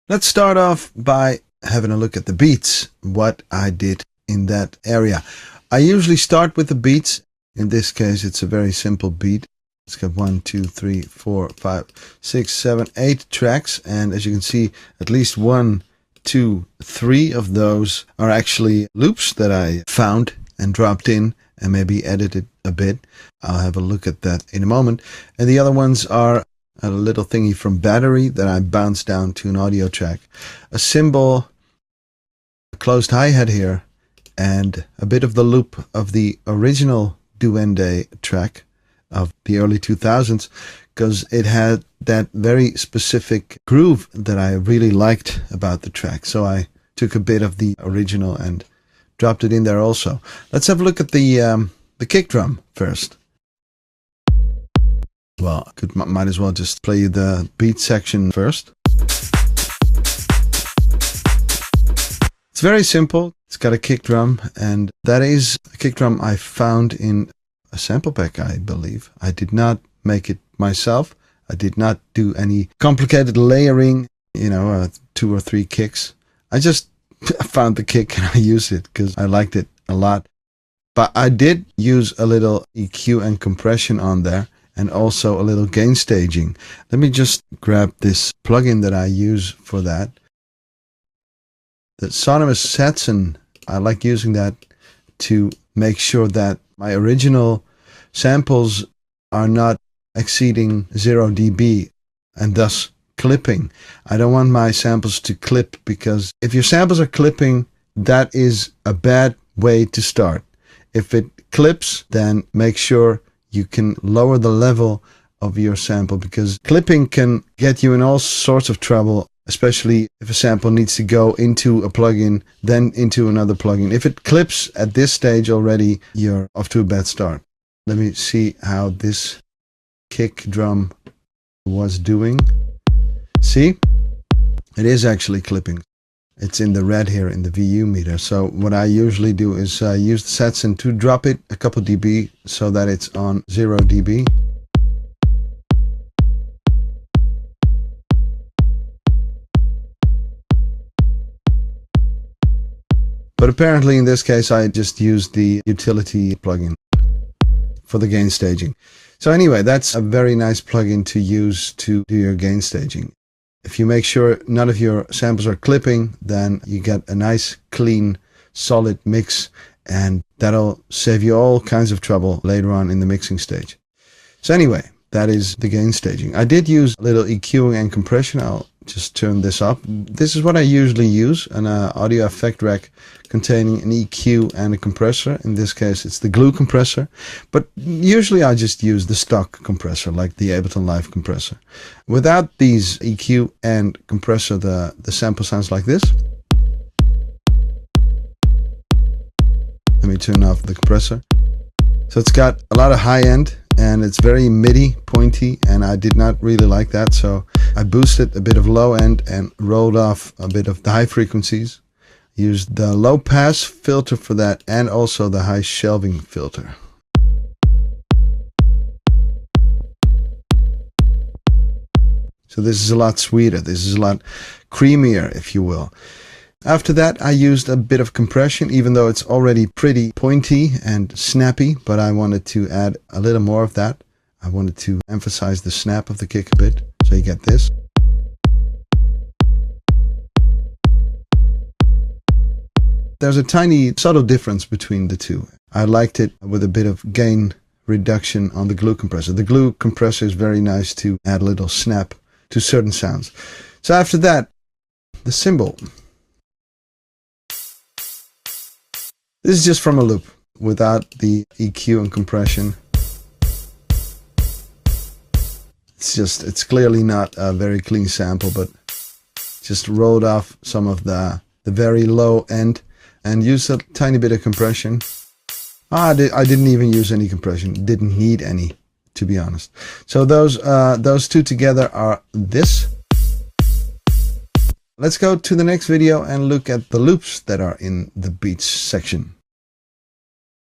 Let's start off by having a look at the beats, what I did in that area. I usually start with the beats. In this case, it's a very simple beat. It's got 1, 2, 3, 4, 5, 6, 7, 8 tracks. And as you can see, at least 1, 2, 3 of those are actually loops that I found and dropped in and maybe edited a bit. I'll have a look at that in a moment. And the other ones are a little thingy from Battery that I bounced down to an audio track, a cymbal, a closed hi-hat here, and a bit of the loop of the original Duende track of the early 2000s, because it had that very specific groove that I really liked about the track. So I took a bit of the original and dropped it in there also. Let's have a look at the kick drum first. Well, might as well just play you the beat section first. It's very simple. It's got a kick drum, and that is a kick drum I found in a sample pack, I believe. I did not make it myself. I did not do any complicated layering, 2 or 3 kicks. I just found the kick and I used it because I liked it a lot. But I did use a little EQ and compression on there, and also a little gain staging. Let me just grab this plugin that I use for that. The Sonymous Saxon, I like using that to make sure that my original samples are not exceeding 0 dB and thus clipping. I don't want my samples to clip, because if your samples are clipping, that is a bad way to start. If it clips, then make sure you can lower the level of your sample, because clipping can get you in all sorts of trouble, especially if a sample needs to go into a plugin, then into another plugin. If it clips at this stage already, you're off to a bad start. Let me see how this kick drum was doing. See? It is actually clipping. It's in the red here in the VU meter. So what I usually do is use the Saxon to drop it a couple dB so that it's on 0 dB. But apparently in this case I just used the utility plugin for the gain staging. So anyway, that's a very nice plugin to use to do your gain staging. If you make sure none of your samples are clipping, then you get a nice, clean, solid mix, and that'll save you all kinds of trouble later on in the mixing stage. So anyway, that is the gain staging. I did use a little EQing and compression. I'll just turn this up. This is what I usually use, an audio effect rack containing an EQ and a compressor. In this case, it's the glue compressor, but usually I just use the stock compressor, like the Ableton Live compressor. Without these EQ and compressor, the sample sounds like this. Let me turn off the compressor. So it's got a lot of high end, and it's very MIDI pointy, and I did not really like that, so I boosted a bit of low end and rolled off a bit of the high frequencies. Used the low pass filter for that, and also the high shelving filter. So this is a lot sweeter, this is a lot creamier, if you will. After that, I used a bit of compression, even though it's already pretty pointy and snappy, but I wanted to add a little more of that. I wanted to emphasize the snap of the kick a bit, so you get this. There's a tiny subtle difference between the two. I liked it with a bit of gain reduction on the glue compressor. The glue compressor is very nice to add a little snap to certain sounds. So after that, the cymbal. This is just from a loop, without the EQ and compression. It's clearly not a very clean sample, but just rolled off some of the very low end and used a tiny bit of compression. I didn't even use any compression, didn't need any, to be honest. So those two together are this. Let's go to the next video and look at the loops that are in the beats section.